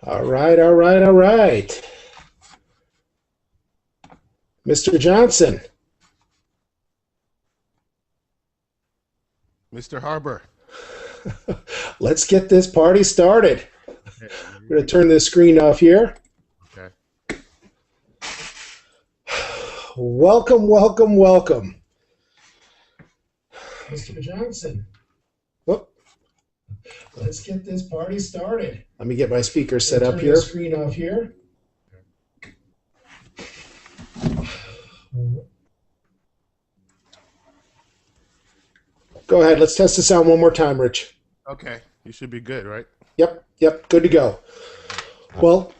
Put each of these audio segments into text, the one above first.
All right, all right, all right. Mr. Johnson, Mr. Harbor. let's get this party started. Okay, I'm going to turn this screen off here. okay. Welcome, welcome, welcome. Mr. Johnson, oh, let's get this party started. Let me get my speaker set up here. Turn the screen off here. Go ahead. Let's test the sound one more time, Rich. Okay, you should be good, right? Yep, good to go. Good. Well,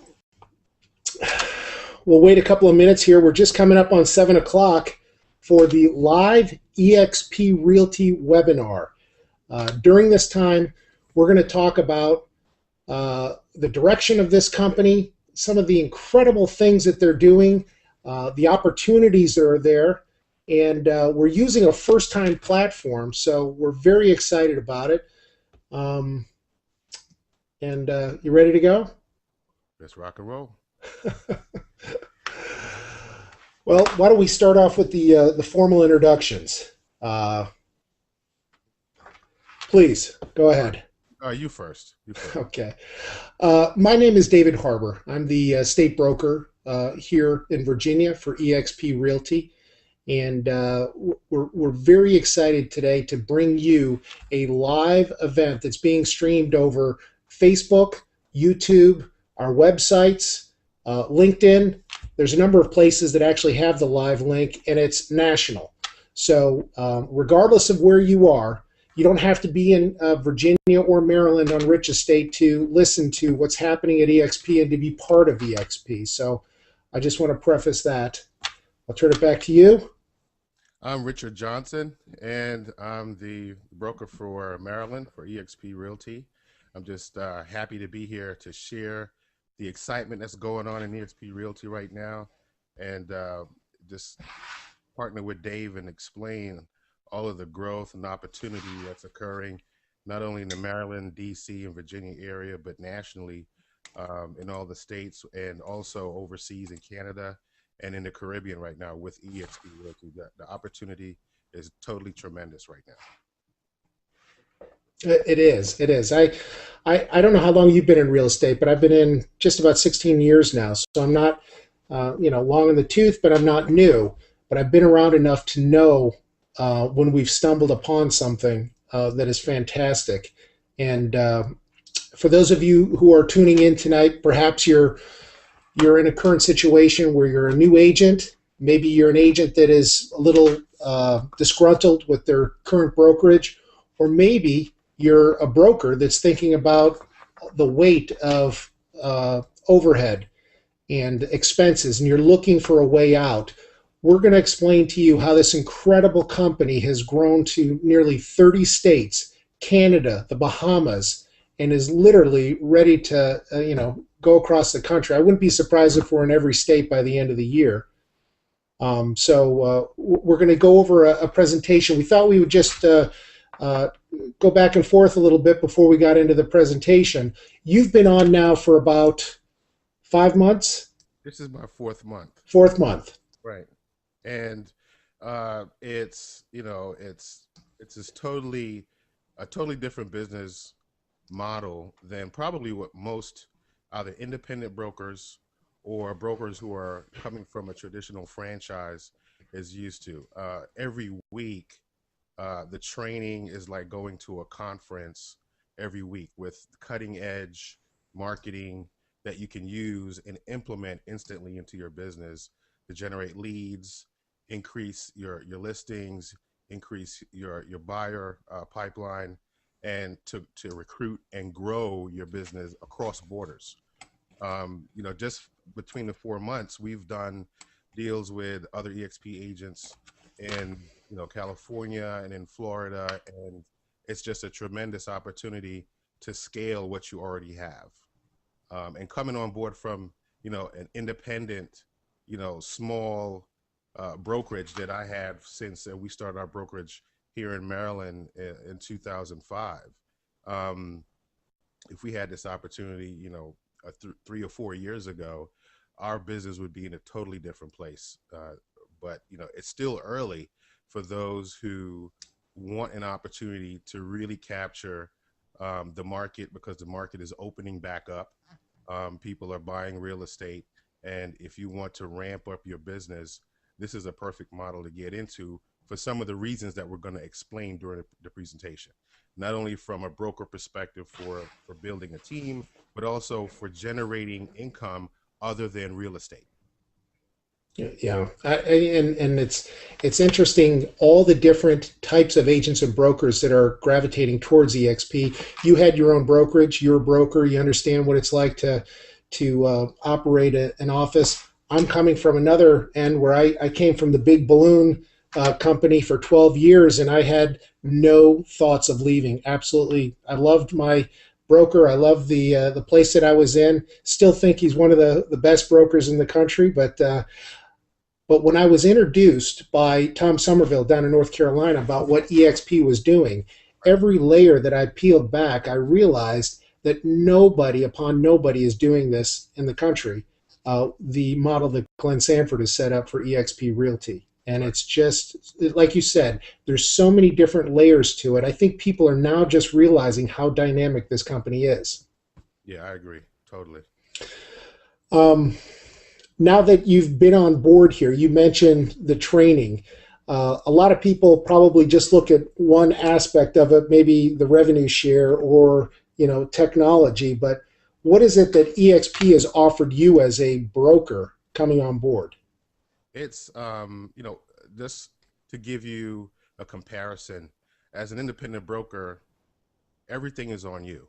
we'll wait a couple of minutes here. We're just coming up on 7 o'clock for the live eXp Realty webinar. During this time, we're going to talk about the direction of this company, some of the incredible things that they're doing, the opportunities that are there, and we're using a first-time platform, so we're very excited about it. And you ready to go? Let's rock and roll. Well, why don't we start off with the formal introductions? Please go ahead. You first. You first. Okay. My name is David Harbor. I'm the state broker here in Virginia for eXp Realty. And we're very excited today to bring you a live event that's being streamed over Facebook, YouTube, our websites, LinkedIn. There's a number of places that actually have the live link, and it's national. So regardless of where you are, you don't have to be in Virginia or Maryland on Rich Estate to listen to what's happening at eXp and to be part of eXp. So I just want to preface that. I'll turn it back to you. I'm Richard Johnson, and I'm the broker for Maryland for eXp Realty. I'm just happy to be here to share the excitement that's going on in eXp Realty right now, and just partner with Dave and explain all of the growth and opportunity that's occurring, not only in the Maryland, DC, and Virginia area, but nationally in all the states and also overseas in Canada and in the Caribbean right now with eXp Realty. The opportunity is totally tremendous right now. It is. It is. I don't know how long you've been in real estate, but I've been in just about 16 years now. So I'm not, long in the tooth, but I'm not new. But I've been around enough to know when we've stumbled upon something that is fantastic. And for those of you who are tuning in tonight, perhaps you're in a current situation where you're a new agent. Maybe you're an agent that is a little disgruntled with their current brokerage, or maybe you're a broker that's thinking about the weight of overhead and expenses, and you're looking for a way out. We're going to explain to you how this incredible company has grown to nearly 30 states, Canada, the Bahamas, and is literally ready to, go across the country. I wouldn't be surprised if we're in every state by the end of the year. So we're going to go over a presentation. We thought we would just go back and forth a little bit before we got into the presentation. You've been on now for about 5 months? This is my fourth month. Fourth month. Right. And it's just a totally different business model than probably what most either independent brokers or brokers who are coming from a traditional franchise is used to. Every week, the training is like going to a conference every week with cutting edge marketing that you can use and implement instantly into your business to generate leads, increase your listings, increase your buyer pipeline, and to recruit and grow your business across borders. Just between the 4 months, we've done deals with other eXp agents in California and in Florida, and it's just a tremendous opportunity to scale what you already have. And coming on board from an independent, small brokerage that I had since we started our brokerage here in Maryland in 2005. If we had this opportunity, 3 or 4 years ago, our business would be in a totally different place. But it's still early for those who want an opportunity to really capture the market, because the market is opening back up. People are buying real estate, and if you want to ramp up your business, this is a perfect model to get into for some of the reasons that we're going to explain during the presentation. Not only from a broker perspective for building a team, but also for generating income other than real estate. Yeah, and it's interesting all the different types of agents and brokers that are gravitating towards eXp. You had your own brokerage, you're a broker, you understand what it's like to operate an office. I'm coming from another end where I came from the big balloon company for 12 years, and I had no thoughts of leaving. Absolutely, I loved my broker. I love the place that I was in. Still think he's one of the best brokers in the country, but when I was introduced by Tom Somerville down in North Carolina about what eXp was doing, Right. every layer that I peeled back, I realized that nobody upon nobody is doing this in the country. The model that Glenn Sanford has set up for eXp Realty. And Right. it's just, like you said, there's so many different layers to it. I think people are now just realizing how dynamic this company is. Yeah, I agree totally. Um, Now that you've been on board here, you mentioned the training. A lot of people probably just look at one aspect of it, maybe the revenue share or technology. But what is it that EXP has offered you as a broker coming on board? It's just to give you a comparison, as an independent broker, everything is on you.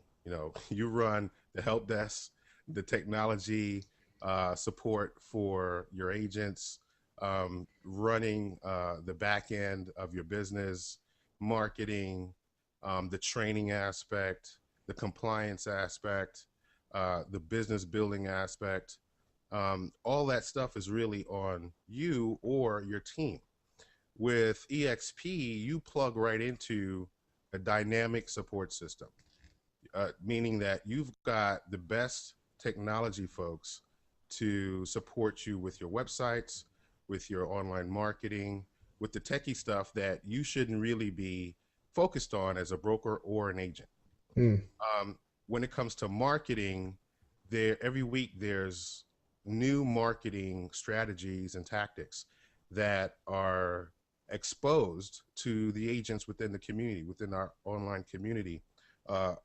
You run the help desk, the technology support for your agents, running the back end of your business, marketing, the training aspect, the compliance aspect, the business building aspect. All that stuff is really on you or your team. With EXP, you plug right into a dynamic support system, meaning that you've got the best technology folks to support you with your websites, with your online marketing, with the techie stuff that you shouldn't really be focused on as a broker or an agent. Hmm. When it comes to marketing, there every week there's new marketing strategies and tactics that are exposed to the agents within the community, within our online community,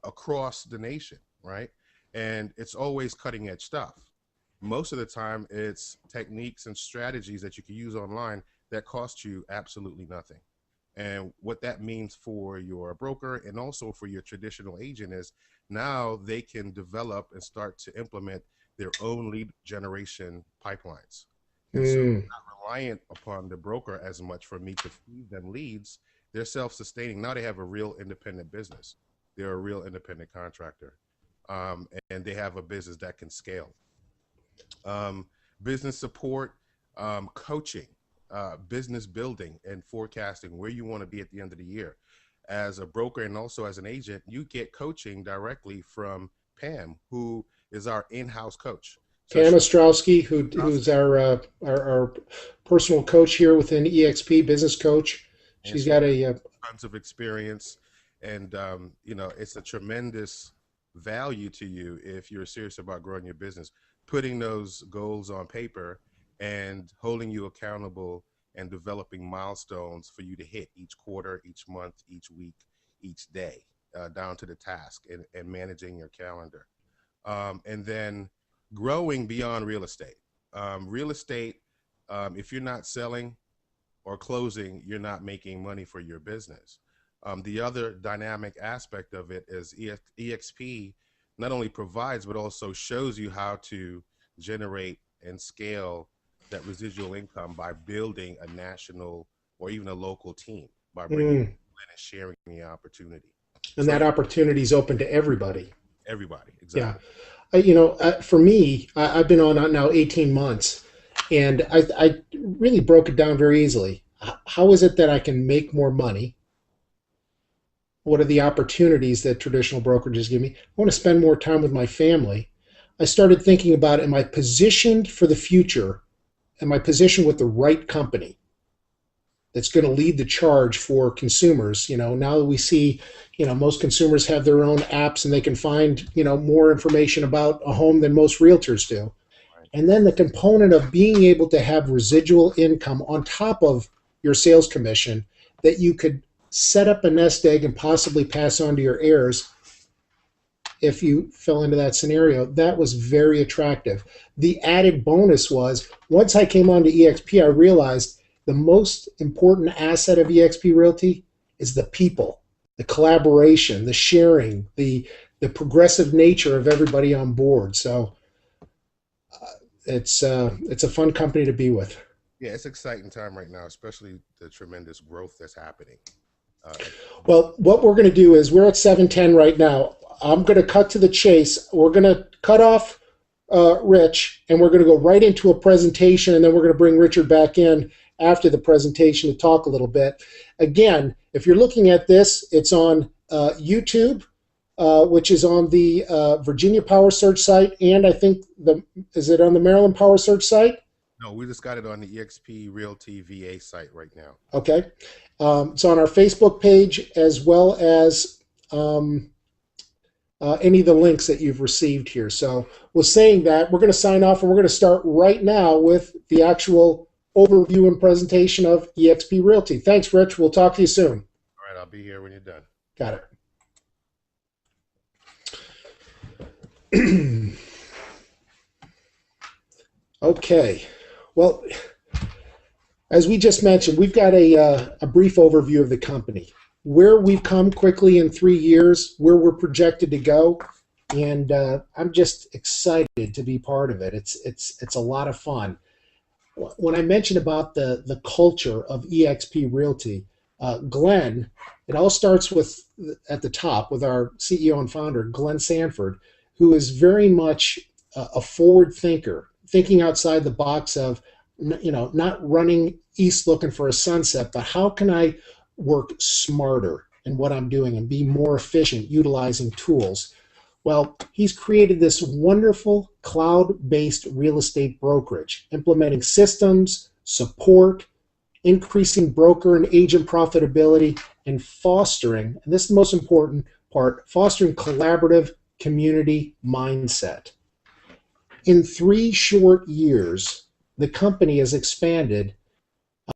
across the nation, right? And it's always cutting edge stuff. Most of the time, it's techniques and strategies that you can use online that cost you absolutely nothing. And what that means for your broker and also for your traditional agent is now they can develop and start to implement their own lead generation pipelines. And so Hmm. not reliant upon the broker as much for me to feed them leads. They're self-sustaining. Now they have a real independent business. They're a real independent contractor. And they have a business that can scale. um, Business support, coaching, business building, and forecasting where you want to be at the end of the year. As a broker and also as an agent, you get coaching directly from Pam, who is our in-house coach. So Pam she, Ostrowski, who's our personal coach here within EXP, business coach. and She's she got has a tons of experience, and it's a tremendous value to you if you're serious about growing your business, putting those goals on paper and holding you accountable and developing milestones for you to hit each quarter, each month, each week, each day, down to the task, and managing your calendar. And then growing beyond real estate. Real estate, if you're not selling or closing, you're not making money for your business. The other dynamic aspect of it is EXP not only provides, but also shows you how to generate and scale that residual income by building a national or even a local team, by bringing mm, people in and sharing the opportunity. and So that opportunity is open to everybody. everybody, Yeah, exactly. for me, I've been on now 18 months, and I really broke it down very easily. How is it that I can make more money? What are the opportunities that traditional brokerages give me? I want to spend more time with my family. I started thinking about, am I positioned for the future? Am I positioned with the right company that's going to lead the charge for consumers? Now that we see, most consumers have their own apps and they can find, more information about a home than most realtors do. Right. And then the component of being able to have residual income on top of your sales commission that you could set up a nest egg and possibly pass on to your heirs if you fell into that scenario. That was very attractive. The added bonus was, once I came on to eXp, I realized the most important asset of eXp Realty is the people, the collaboration, the sharing, the progressive nature of everybody on board. So it's a fun company to be with. Yeah, it's exciting time right now, especially the tremendous growth that's happening. Uh, Well, what we're going to do is, we're at 7:10 right now. I'm going to cut to the chase. We're going to cut off Rich, and we're going to go right into a presentation, and then we're going to bring Richard back in after the presentation to talk a little bit. Again, if you're looking at this, it's on YouTube, which is on the Virginia Power Search site, and I think is it on the Maryland Power Search site? no, we just got it on the eXp Realty VA site right now. Okay. It's on our Facebook page, as well as any of the links that you've received here. So with saying that, we're going to sign off, and we're going to start right now with the actual overview and presentation of eXp Realty. Thanks, Rich. We'll talk to you soon. All right, I'll be here when you're done. Got it. Okay. Well, as we just mentioned, we've got a brief overview of the company, where we've come quickly in 3 years, where we're projected to go, and I'm just excited to be part of it. It's a lot of fun. When I mentioned about the culture of eXp Realty, Glenn, it all starts with, at the top, with our CEO and founder, Glenn Sanford, who is very much a forward thinker, thinking outside the box of, not running east looking for a sunset, but how can I work smarter in what I'm doing and be more efficient utilizing tools? Well, he's created this wonderful cloud-based real estate brokerage, implementing systems, support, increasing broker and agent profitability, and fostering, and this is the most important part, fostering collaborative community mindset. In 3 short years, the company has expanded.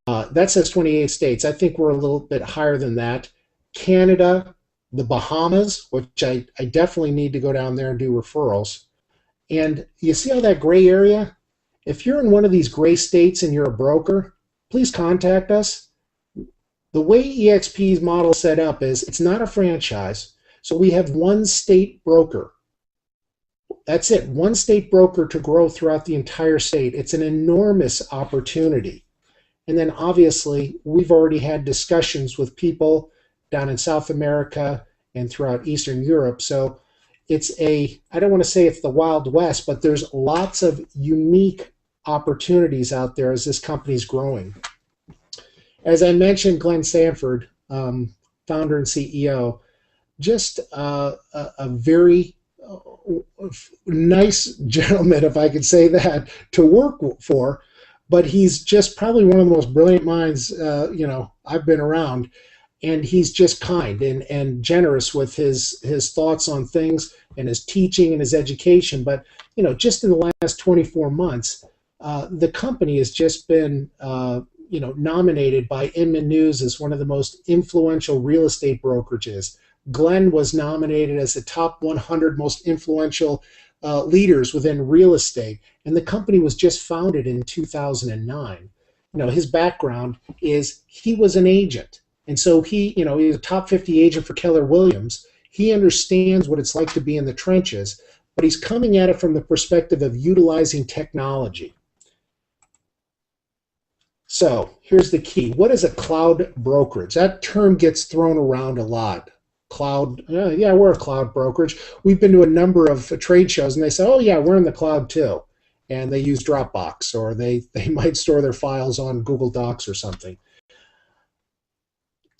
That says 28 states. I think we're a little bit higher than that. Canada, the Bahamas, which I definitely need to go down there and do referrals. And you see all that gray area? If you're in one of these gray states and you're a broker, please contact us. The way eXp's model is set up is, it's not a franchise. So we have one state broker. That's it, one state broker to grow throughout the entire state. It's an enormous opportunity. And then obviously, we've already had discussions with people down in South America and throughout Eastern Europe. So it's I don't want to say it's the Wild West, but there's lots of unique opportunities out there as this company's growing. As I mentioned, Glenn Sanford, founder and CEO, just a very nice gentleman, if I could say that, to work for, but he's just probably one of the most brilliant minds I've been around, and he's just kind and generous with his thoughts on things and his teaching and his education. But just in the last 24 months, the company has just been nominated by Inman News as one of the most influential real estate brokerages. Glenn was nominated as the top 100 most influential leaders within real estate, and the company was just founded in 2009. His background is, he was an agent, and so he's a top 50 agent for Keller Williams. He understands what it's like to be in the trenches, but he's coming at it from the perspective of utilizing technology. So here's the key. What is a cloud brokerage? That term gets thrown around a lot. Cloud, yeah, we're a cloud brokerage. We've been to a number of trade shows, and they say, oh yeah, we're in the cloud too. And they use Dropbox, or they might store their files on Google Docs or something.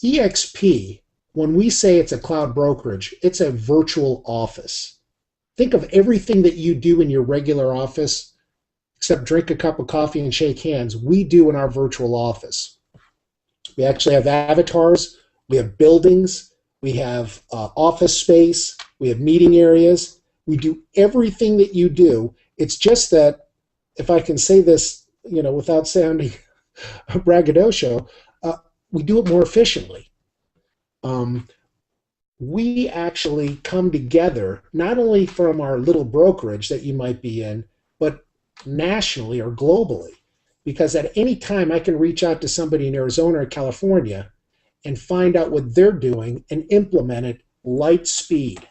eXp, when we say it's a cloud brokerage, it's a virtual office. Think of everything that you do in your regular office, except drink a cup of coffee and shake hands, we do in our virtual office. We actually have avatars, we have buildings, we have office space, we have meeting areas. We do everything that you do. It's just that, if I can say this, without sounding braggadocio, we do it more efficiently. Um, we actually come together not only from our little brokerage that you might be in, but nationally or globally. Because at any time I can reach out to somebody in Arizona or California and find out what they're doing and implement it light speed.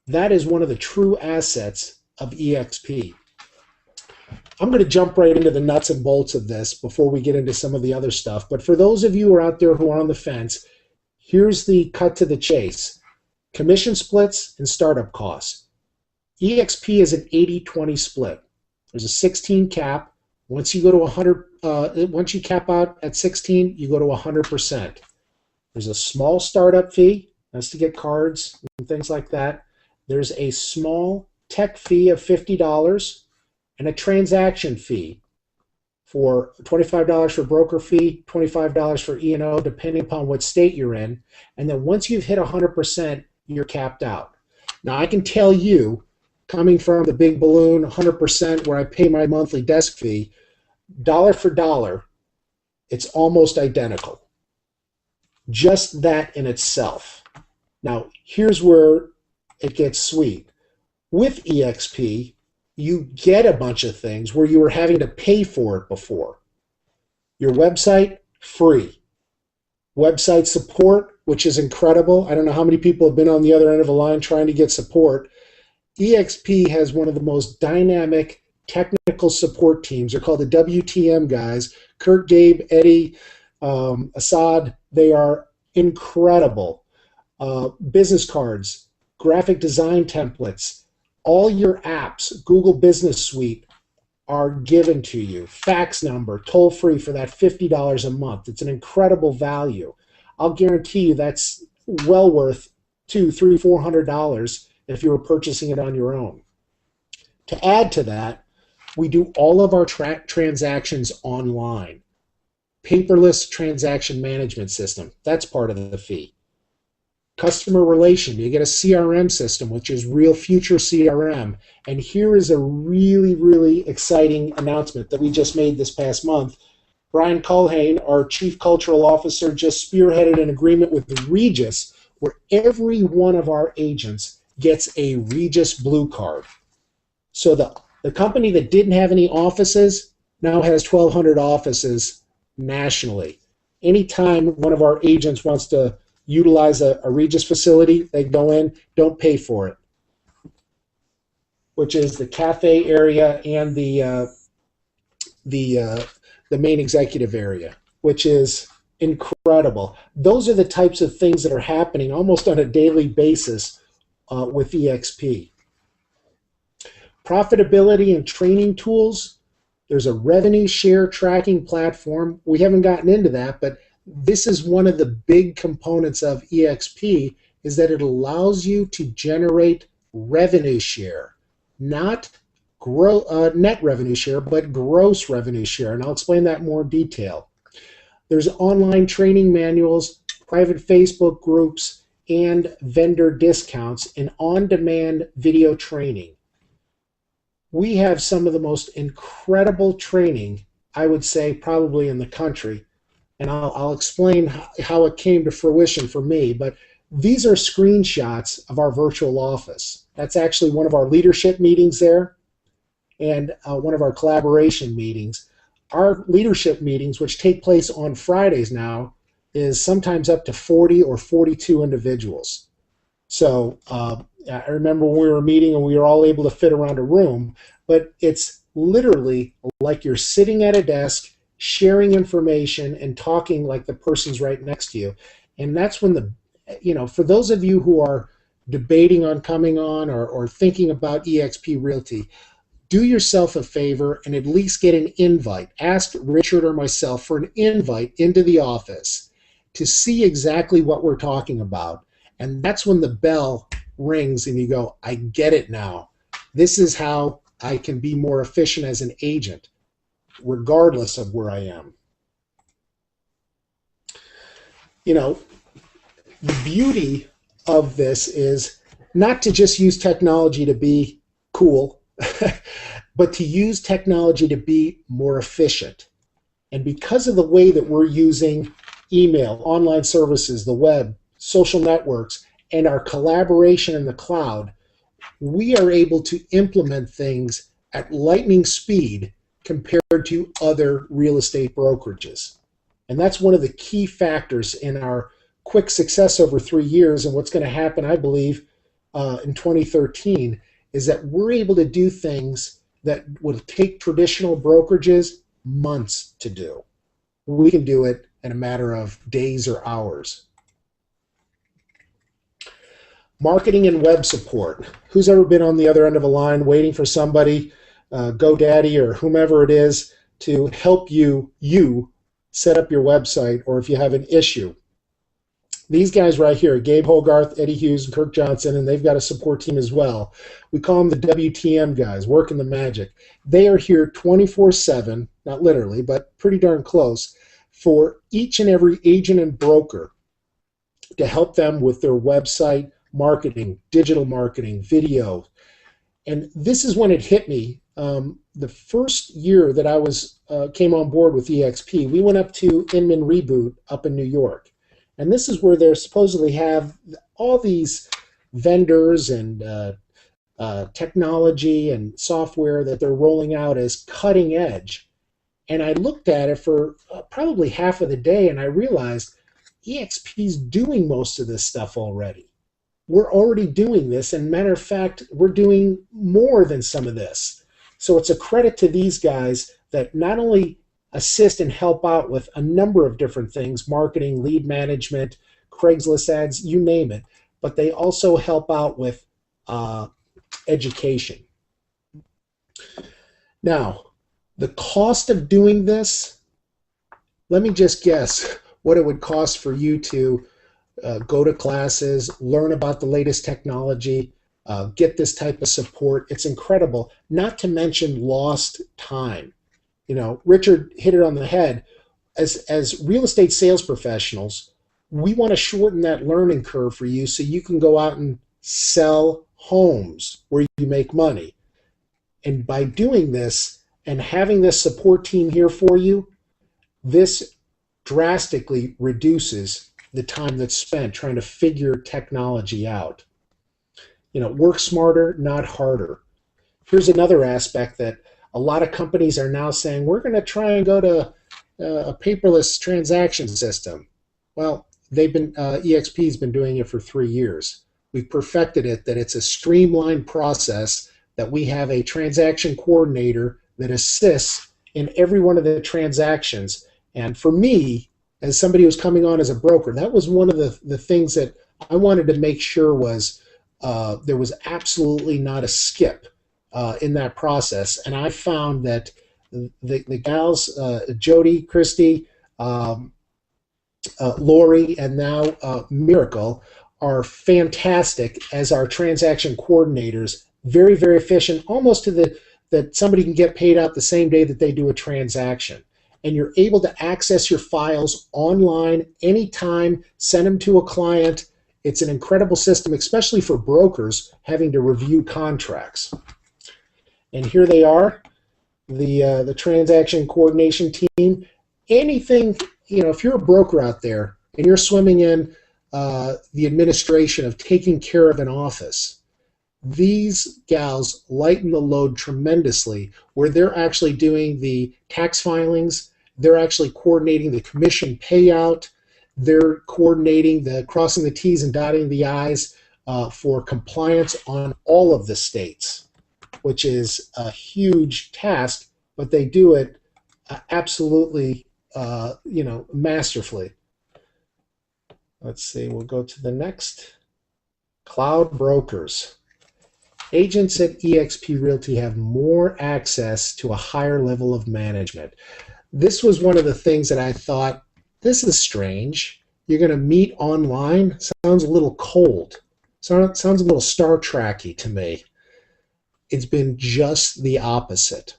That is one of the true assets of eXp. I'm going to jump right into the nuts and bolts of this before we get into some of the other stuff. But for those of you who are out there who are on the fence, here's the cut to the chase. Commission splits and startup costs. eXp is an 80-20 split. There's a 16 cap. Once you go to 100, once you cap out at 16, you go to 100%. There's a small startup fee. That's to get cards and things like that. There's a small tech fee of $50 and a transaction fee for $25 for broker fee, $25 for E&O, depending upon what state you're in. And then once you've hit 100%, you're capped out. Now, I can tell you, coming from the big balloon 100% where I pay my monthly desk fee, dollar for dollar, it's almost identical. Just that in itself. Now, here's where it gets sweet. With eXp, you get a bunch of things where you were having to pay for it before. Your website, free. Website support, which is incredible. I don't know how many people have been on the other end of a line trying to get support. eXp has one of the most dynamic technical support teams. They're called the WTM guys. Kurt, Gabe, Eddie, Assad, they are incredible. Business cards, graphic design templates, all your apps, Google Business Suite are given to you. Fax number, toll free for that $50 a month. It's an incredible value. I'll guarantee you that's well worth $200, $300, $400 if you were purchasing it on your own. To add to that, we do all of our transactions online. Paperless transaction management system, that's part of the fee. Customer relation, you get a CRM system, which is Real Future CRM. And here is a really, really exciting announcement that we just made this past month. Brian Culhane, our Chief Cultural Officer, just spearheaded an agreement with the Regis where every one of our agents gets a Regis Blue Card. So the company that didn't have any offices now has 1,200 offices nationally. Anytime one of our agents wants to utilize a Regis facility, they go in, don't pay for it, which is the cafe area and the main executive area, which is incredible. Those are the types of things that are happening almost on a daily basis with eXp. Profitability and training tools. There's a revenue share tracking platform. We haven't gotten into that, but this is one of the big components of eXp, is that it allows you to generate revenue share, not net revenue share, but gross revenue share. And I'll explain that in more detail. There's online training manuals, private Facebook groups, and vendor discounts, and on-demand video training. We have some of the most incredible training, I would say, probably in the country. And I'll explain how it came to fruition for me. But these are screenshots of our virtual office. That's actually one of our leadership meetings there and one of our collaboration meetings. Our leadership meetings, which take place on Fridays now, is sometimes up to 40 or 42 individuals. So I remember when we were meeting and we were all able to fit around a room, but it's literally like you're sitting at a desk, sharing information and talking like the person's right next to you. And that's when for those of you who are debating on coming on or thinking about eXp Realty, do yourself a favor and at least get an invite. Ask Richard or myself for an invite into the office to see exactly what we're talking about. And that's when the bell rings and you go, I get it now. This is how I can be more efficient as an agent, regardless of where I am. You know, the beauty of this is not to just use technology to be cool, but to use technology to be more efficient. And because of the way that we're using email, online services, the web, social networks, and our collaboration in the cloud, we are able to implement things at lightning speed compared to other real estate brokerages. And that's one of the key factors in our quick success over 3 years. And what's going to happen, I believe, in 2013 is that we're able to do things that would take traditional brokerages months to do. We can do it in a matter of days or hours. Marketing and web support. Who's ever been on the other end of a line waiting for somebody, GoDaddy or whomever it is, to help you set up your website, or if you have an issue? These guys right here, Gabe Hogarth, Eddie Hughes, and Kirk Johnson, and they've got a support team as well. We call them the WTM guys, working the magic. They are here 24/7, not literally, but pretty darn close, for each and every agent and broker to help them with their website marketing, digital marketing, video. And this is when it hit me. The first year that I came on board with eXp, we went up to Inman Reboot up in New York. And this is where they supposedly have all these vendors and technology and software that they're rolling out as cutting edge. And I looked at it for probably half of the day, and I realized eXp is doing most of this stuff already. We're already doing this, and matter of fact, we're doing more than some of this. So it's a credit to these guys that not only assist and help out with a number of different things, marketing, lead management, Craigslist ads, you name it, but they also help out with education. Now, the cost of doing this, let me just guess what it would cost for you to go to classes, learn about the latest technology, get this type of support. It's incredible, not to mention lost time. You know, Richard hit it on the head. As real estate sales professionals, we want to shorten that learning curve for you so you can go out and sell homes where you make money. And by doing this and having this support team here for you, this drastically reduces the time that's spent trying to figure technology out. You know, work smarter, not harder. Here's another aspect that a lot of companies are now saying, we're going to try and go to a paperless transaction system. Well, eXp's been doing it for 3 years. We've perfected it, that it's a streamlined process, that we have a transaction coordinator that assists in every one of the transactions. And for me, as somebody who's coming on as a broker, that was one of the things that I wanted to make sure was there was absolutely not a skip in that process. And I found that the gals, Jody, Christy, Lori, and now Miracle, are fantastic as our transaction coordinators. Very, very efficient, almost to that somebody can get paid out the same day that they do a transaction. And you're able to access your files online anytime, send them to a client. It's an incredible system, especially for brokers having to review contracts. And here they are, the transaction coordination team. Anything, you know, if you're a broker out there and you're swimming in the administration of taking care of an office, these gals lighten the load tremendously, where they're actually doing the tax filings, they're actually coordinating the commission payout, they're coordinating the crossing the T's and dotting the I's for compliance on all of the states, which is a huge task, but they do it absolutely, masterfully. Let's see, we'll go to the next. Cloud brokers. Agents at eXp Realty have more access to a higher level of management. This was one of the things that I thought, this is strange. You're going to meet online? Sounds a little cold. So it sounds a little Star Trek-y to me. It's been just the opposite.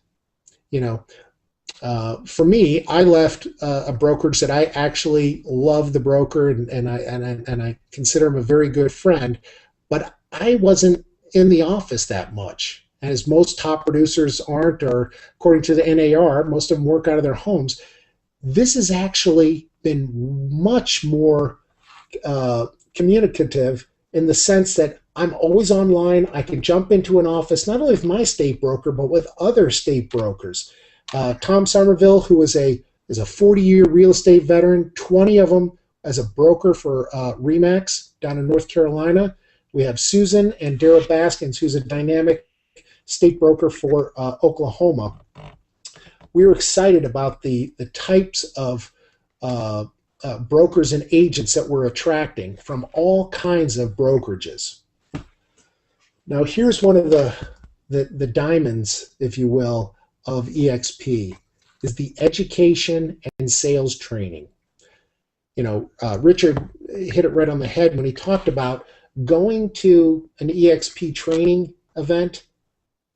You know, for me, I left a brokerage that I actually love the broker, and I consider him a very good friend, but I wasn't in the office that much. As most top producers aren't, or according to the NAR, most of them work out of their homes. This has actually been much more communicative in the sense that I'm always online. I can jump into an office, not only with my state broker, but with other state brokers. Tom Somerville, who is a 40-year real estate veteran, 20 of them as a broker for Remax down in North Carolina. We have Susan and Daryl Baskins, who's a dynamic state broker for Oklahoma. We were excited about the types of brokers and agents that we're attracting from all kinds of brokerages. Now, here's one of the diamonds, if you will, of eXp, is the education and sales training. Richard hit it right on the head when he talked about going to an eXp training event.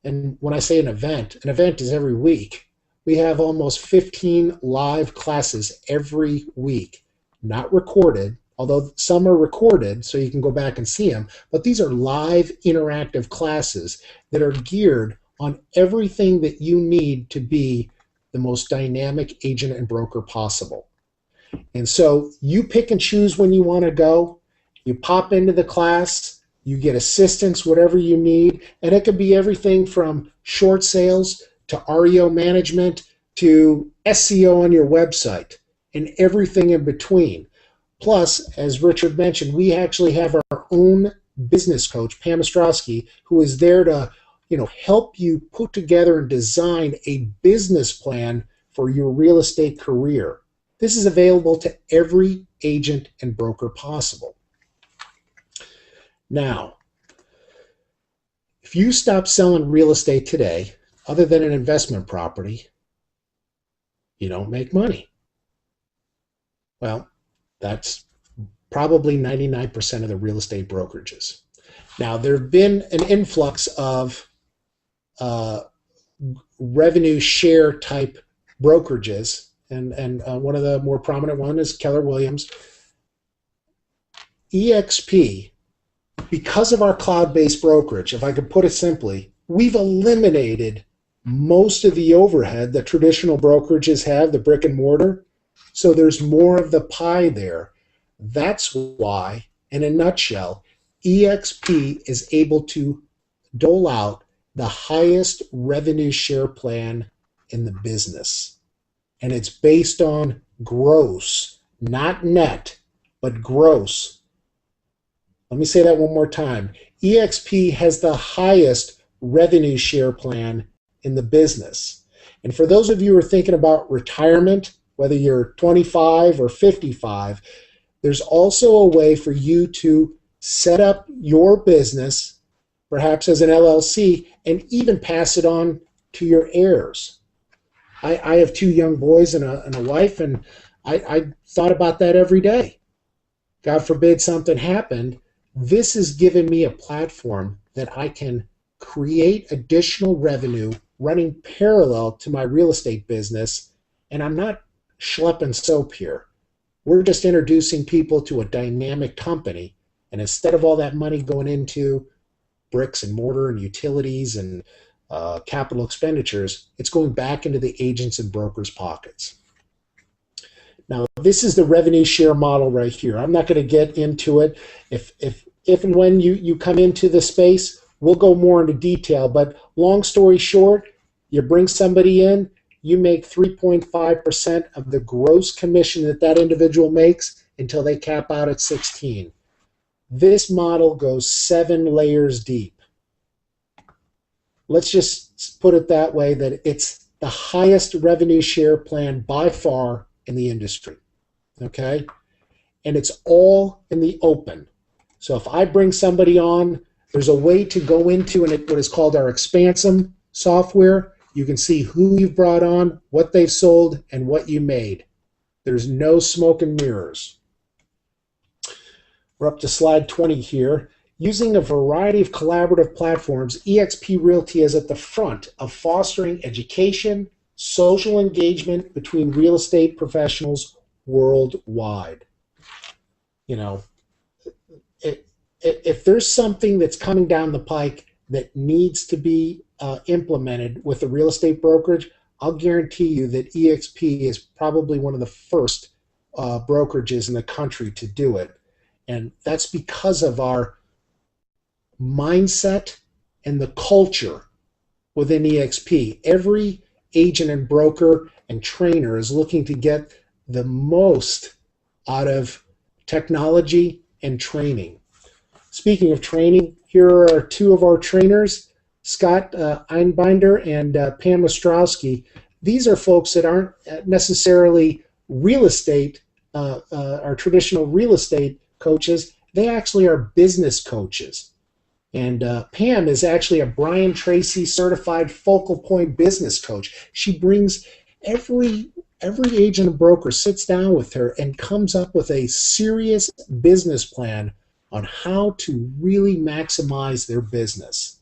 And when I say an event is every week. We have almost 15 live classes every week, not recorded, although some are recorded so you can go back and see them. But these are live interactive classes that are geared on everything that you need to be the most dynamic agent and broker possible. And so you pick and choose when you want to go. You pop into the class, you get assistance, whatever you need. And it could be everything from short sales to REO management to SEO on your website and everything in between. Plus, as Richard mentioned, we actually have our own business coach, Pam Ostrowski, who is there to help you put together and design a business plan for your real estate career. This is available to every agent and broker possible. Now, if you stop selling real estate today, other than an investment property, you don't make money. Well, that's probably 99% of the real estate brokerages. Now, there have been an influx of revenue share type brokerages, and one of the more prominent one is Keller Williams. eXp, because of our cloud-based brokerage, if I could put it simply, we've eliminated most of the overhead that traditional brokerages have, the brick and mortar. So there's more of the pie there. That's why, in a nutshell, eXp is able to dole out the highest revenue share plan in the business. And it's based on gross, not net, but gross. Let me say that one more time. eXp has the highest revenue share plan in the business. And for those of you who are thinking about retirement, whether you're 25 or 55, there's also a way for you to set up your business, perhaps as an LLC, and even pass it on to your heirs. I have 2 young boys and a wife, and I thought about that every day. God forbid something happened. This has given me a platform that I can create additional revenue running parallel to my real estate business, and I'm not schlepping soap here. We're just introducing people to a dynamic company, and instead of all that money going into bricks and mortar and utilities and capital expenditures, it's going back into the agents and brokers' pockets. Now, this is the revenue share model right here. I'm not going to get into it. If and when you come into the space, we'll go more into detail. But long story short, you bring somebody in, you make 3.5% of the gross commission that individual makes until they cap out at 16. This model goes 7 layers deep. Let's just put it that way, that it's the highest revenue share plan by far in the industry, okay? And it's all in the open. So if I bring somebody on, there's a way to go into what is called our Expansum software. You can see who you've brought on, what they've sold, and what you made. There's no smoke and mirrors. We're up to slide 20 here. Using a variety of collaborative platforms, eXp Realty is at the front of fostering education, social engagement between real estate professionals worldwide. You know, it, if there's something that's coming down the pike that needs to be implemented with the real estate brokerage, I'll guarantee you that eXp is probably one of the first brokerages in the country to do it. And that's because of our mindset and the culture within eXp. Every agent and broker and trainer is looking to get the most out of technology and training. Speaking of training, here are two of our trainers, Scott Einbinder and Pam Ostrowski. These are folks that aren't necessarily real estate, our traditional real estate coaches. They actually are business coaches. And Pam is actually a Brian Tracy certified focal point business coach. She brings every agent and broker sits down with her and comes up with a serious business plan on how to really maximize their business.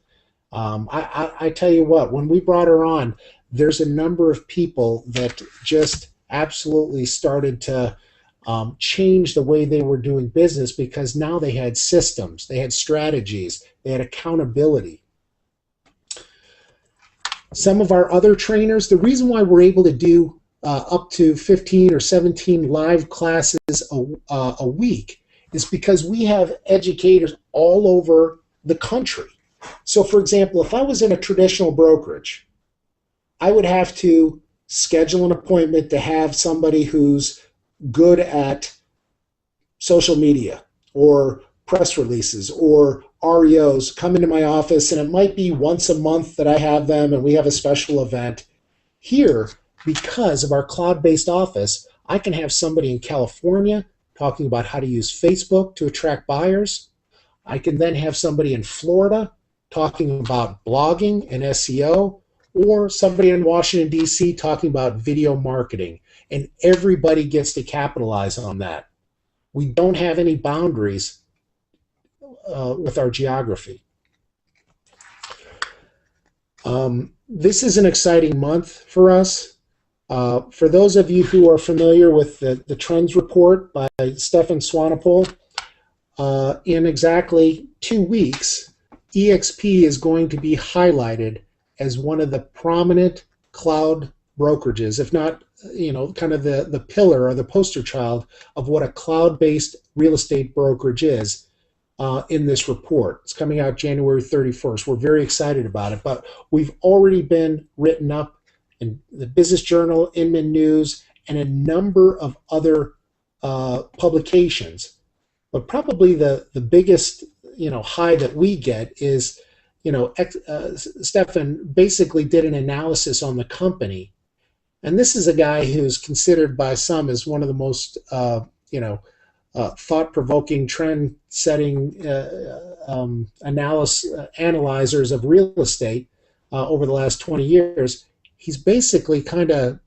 I tell you what, when we brought her on, there's a number of people that just absolutely started to change the way they were doing business because now they had systems, they had strategies, they had accountability. Some of our other trainers, the reason why we're able to do up to 15 or 17 live classes a week is because we have educators all over the country. So, for example, if I was in a traditional brokerage, I would have to schedule an appointment to have somebody who's good at social media or press releases or REOs come into my office, and it might be once a month that I have them and we have a special event. Here, because of our cloud-based office, I can have somebody in California talking about how to use Facebook to attract buyers. I can then have somebody in Florida talking about blogging and SEO, or somebody in Washington, D.C. talking about video marketing. And everybody gets to capitalize on that. We don't have any boundaries with our geography. This is an exciting month for us. For those of you who are familiar with the Trends Report by Stefan Swanepoel, in exactly 2 weeks, eXp is going to be highlighted as one of the prominent cloud brokerages, if not, kind of the pillar or the poster child of what a cloud-based real estate brokerage is in this report. It's coming out January 31st. We're very excited about it, but we've already been written up in the Business Journal, Inman News, and a number of other publications. But probably the biggest high that we get is Stefan basically did an analysis on the company, and this is a guy who's considered by some as one of the most thought-provoking, trend-setting analyzers of real estate over the last 20 years. He's basically kind of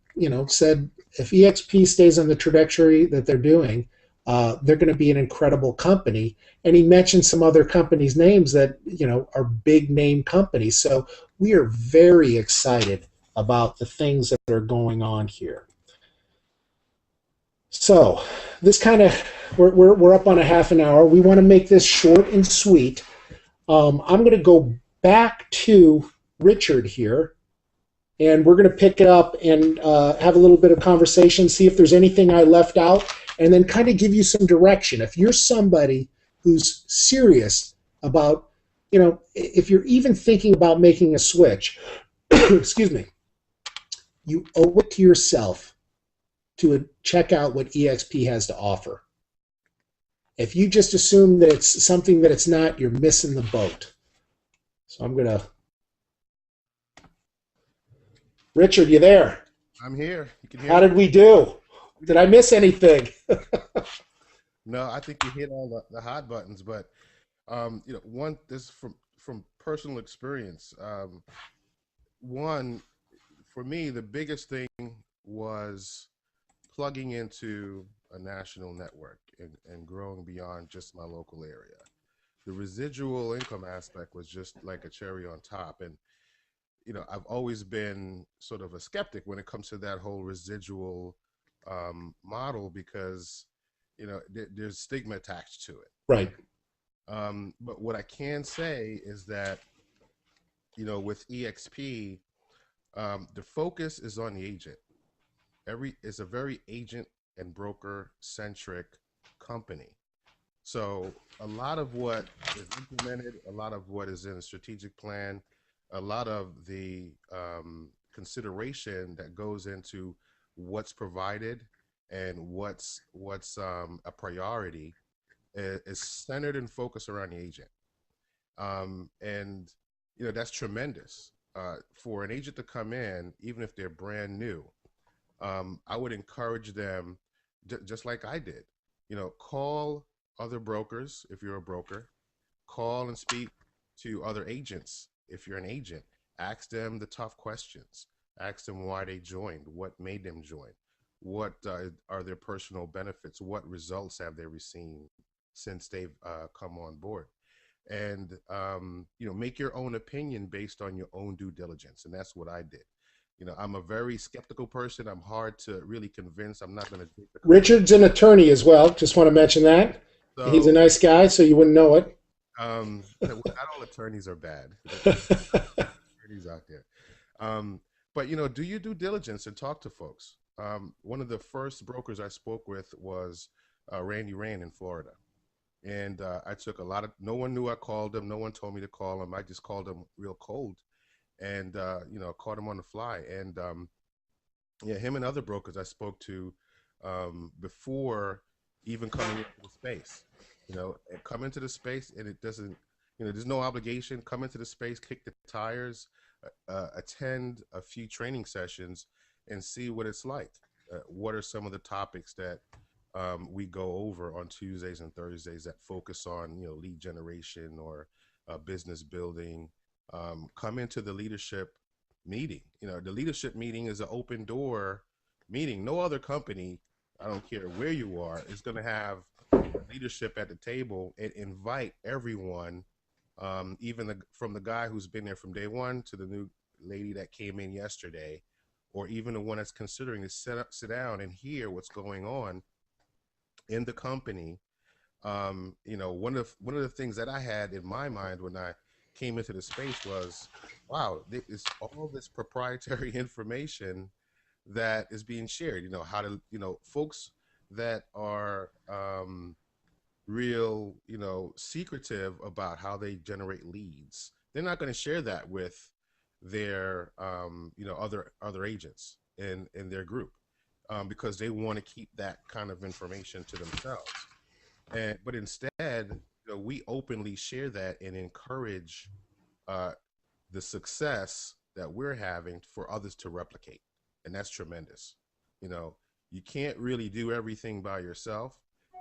said if eXp stays on the trajectory that they're doing, they're going to be an incredible company. And he mentioned some other companies' names that are big name companies. So we are very excited about the things that are going on here. So this kind of we're up on a half an hour. We want to make this short and sweet. I'm going to go back to Richard here, and we're going to pick it up and have a little bit of conversation, see if there's anything I left out, and then kind of give you some direction. If you're somebody who's serious about, if you're even thinking about making a switch, excuse me, you owe it to yourself to check out what eXp has to offer. If you just assume that it's something that it's not, you're missing the boat. So I'm going to... Richard, you there? I'm here. You can hear How me? did we do? Did I miss anything? No, I think you hit all the hot buttons, but one this from personal experience. One for me, the biggest thing was plugging into a national network and growing beyond just my local area. the residual income aspect was just like a cherry on top. And I've always been sort of a skeptic when it comes to that whole residual model because there's stigma attached to it. Right. But what I can say is that with EXP, the focus is on the agent. It's a very agent and broker centric company. So a lot of what is implemented, a lot of what is in a strategic plan, a lot of the consideration that goes into what's provided and what's a priority is centered and focused around the agent. And that's tremendous for an agent to come in, even if they're brand new. I would encourage them, just like I did, call other brokers if you're a broker, call and speak to other agents if you're an agent. Ask them the tough questions. Ask them why they joined, what made them join, what are their personal benefits, what results have they received since they've come on board. And make your own opinion based on your own due diligence. And that's what I did. I'm a very skeptical person. I'm hard to really convince. I'm not going to take the Richard's an attorney as well. Just want to mention that. He's a so nice guy, so you wouldn't know it. not all attorneys are bad. There's attorneys out there. But do your due diligence and talk to folks. One of the first brokers I spoke with was Randy Rain in Florida. And I took no one knew I called him. No one told me to call him. I just called him real cold and, caught him on the fly. And yeah, him and other brokers I spoke to before even coming into the space, and come into the space and it doesn't, there's no obligation. Come into the space, kick the tires, attend a few training sessions and see what it's like. What are some of the topics that we go over on Tuesdays and Thursdays that focus on, lead generation or business building? Come into the leadership meeting. The leadership meeting is an open door meeting. No other company, I don't care where you are, is going to have leadership at the table and invite everyone, even from the guy who's been there from day one to the new lady that came in yesterday, or even the one that's considering to sit down and hear what's going on in the company. One of the things that I had in my mind when I came into the space was, wow, there's all this proprietary information that is being shared. How to, folks that are real, secretive about how they generate leads. They're not going to share that with their, other agents in their group, because they want to keep that kind of information to themselves. But instead, we openly share that and encourage the success that we're having for others to replicate. And that's tremendous. You can't really do everything by yourself,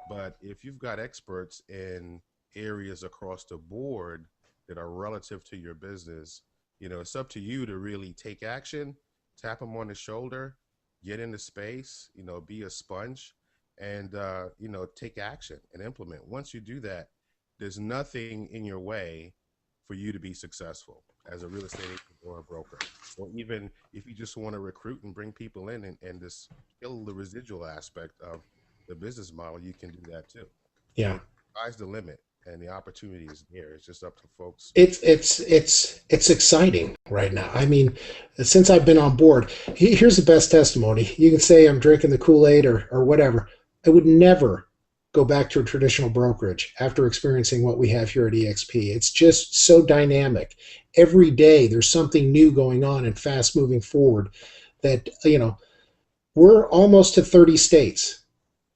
but if you've got experts in areas across the board that are relative to your business, it's up to you to really take action, tap them on the shoulder, get into space, be a sponge, and take action and implement. Once you do that, there's nothing in your way for you to be successful as a real estate agent or a broker. Or even if you just want to recruit and bring people in and just kill the residual aspect of the business model, you can do that too. Yeah. Sky's the limit and the opportunity is there. It's just up to folks. It's exciting right now. I mean, since I've been on board, here's the best testimony. You can say I'm drinking the Kool-Aid or whatever. I would never go back to a traditional brokerage after experiencing what we have here at eXp. It's just so dynamic. Every day there's something new going on and fast moving forward that, we're almost to 30 states.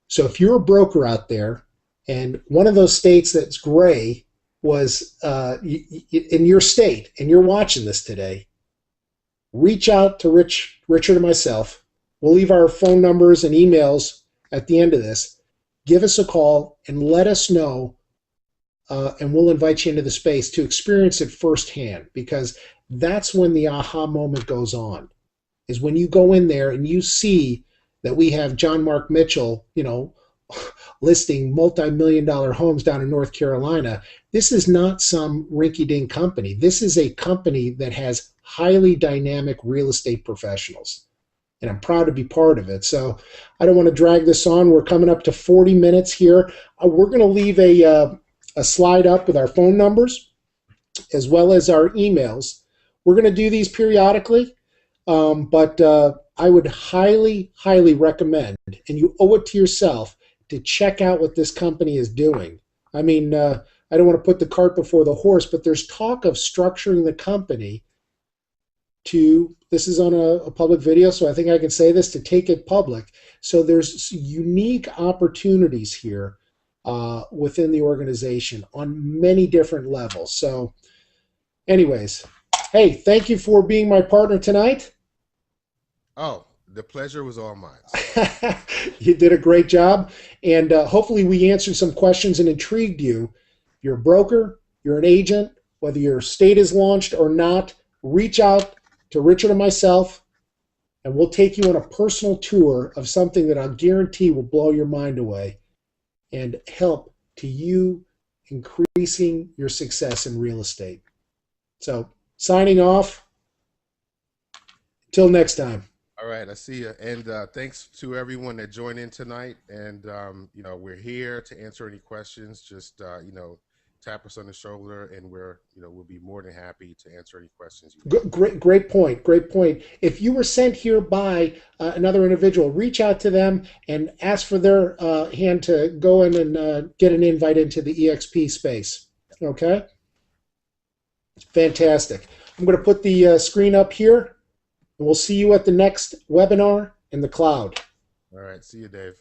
So if you're a broker out there and one of those states that's gray was in your state and you're watching this today, reach out to Richard and myself. We'll leave our phone numbers and emails at the end of this. Give us a call and let us know, and we'll invite you into the space to experience it firsthand, because that's when the aha moment goes on, is when you go in there and you see that we have John Mark Mitchell, listing multi-million dollar homes down in North Carolina. This is not some rinky-dink company. This is a company that has highly dynamic real estate professionals, and I'm proud to be part of it. So I don't want to drag this on. We're coming up to 40 minutes here. We're going to leave a slide up with our phone numbers as well as our emails. We're going to do these periodically, but I would highly, highly recommend, and you owe it to yourself, to check out what this company is doing. I mean, I don't want to put the cart before the horse, but there's talk of structuring the company to, this is on a public video, so I think I can say this, to take it public. So there's unique opportunities here within the organization on many different levels. So anyways, hey, thank you for being my partner tonight. Oh, the pleasure was all mine. You did a great job, and hopefully we answered some questions and intrigued you. You're a broker, you're an agent, whether your state is launched or not, reach out to Richard and myself, and we'll take you on a personal tour of something that I guarantee will blow your mind away and help to you increasing your success in real estate. So, signing off. Till next time. All right, I see you. And thanks to everyone that joined in tonight. And we're here to answer any questions. Just tap us on the shoulder, and we'll be more than happy to answer any questions you have. Great point. Great point. If you were sent here by another individual, reach out to them and ask for their hand to go in and get an invite into the eXp space. Okay? Fantastic. I'm going to put the screen up here, and we'll see you at the next webinar in the cloud. All right. See you, Dave.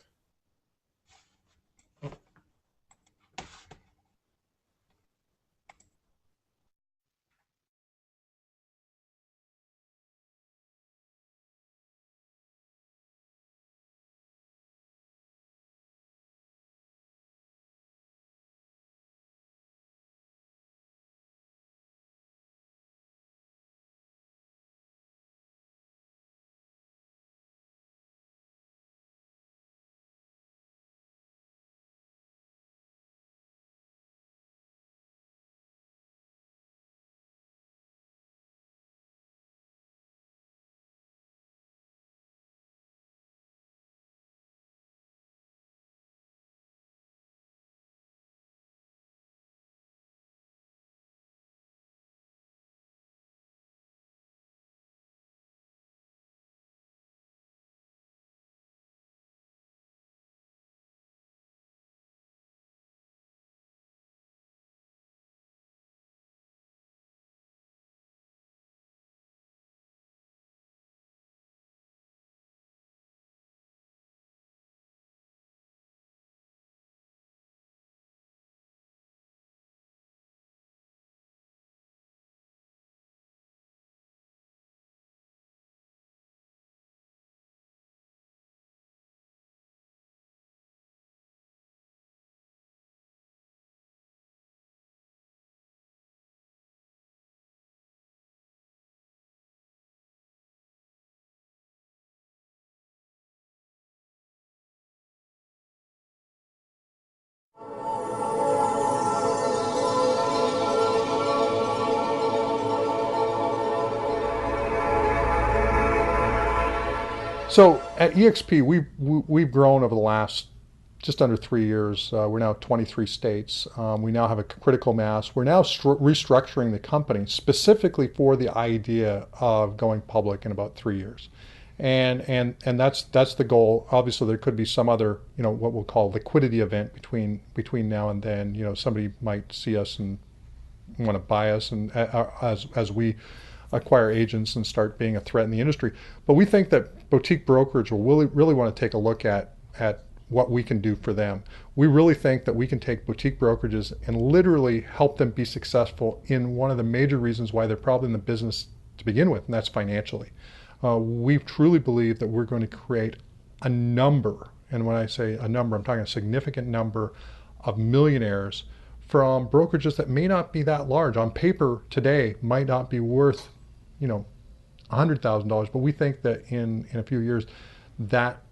So at eXp, we've grown over the last just under 3 years. We're now 23 states. We now have a critical mass. We're now restructuring the company specifically for the idea of going public in about 3 years. And that's the goal. Obviously, there could be some other, what we'll call liquidity event between now and then. Somebody might see us and want to buy us, and as we acquire agents and start being a threat in the industry. But we think that boutique brokerage will really want to take a look at what we can do for them. We really think that we can take boutique brokerages and literally help them be successful in one of the major reasons why they're probably in the business to begin with, and that's financially. We truly believe that we're going to create a number, and when I say a number, I'm talking a significant number of millionaires from brokerages that may not be that large. On paper today might not be worth, $100,000, but we think that in a few years that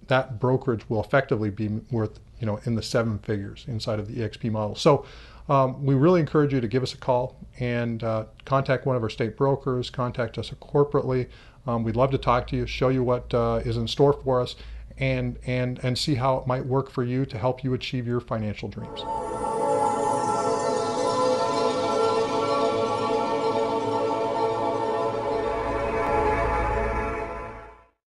that brokerage will effectively be worth, in the seven figures inside of the eXp model. So we really encourage you to give us a call and contact one of our state brokers, contact us corporately. We'd love to talk to you, show you what is in store for us, and see how it might work for you to help you achieve your financial dreams.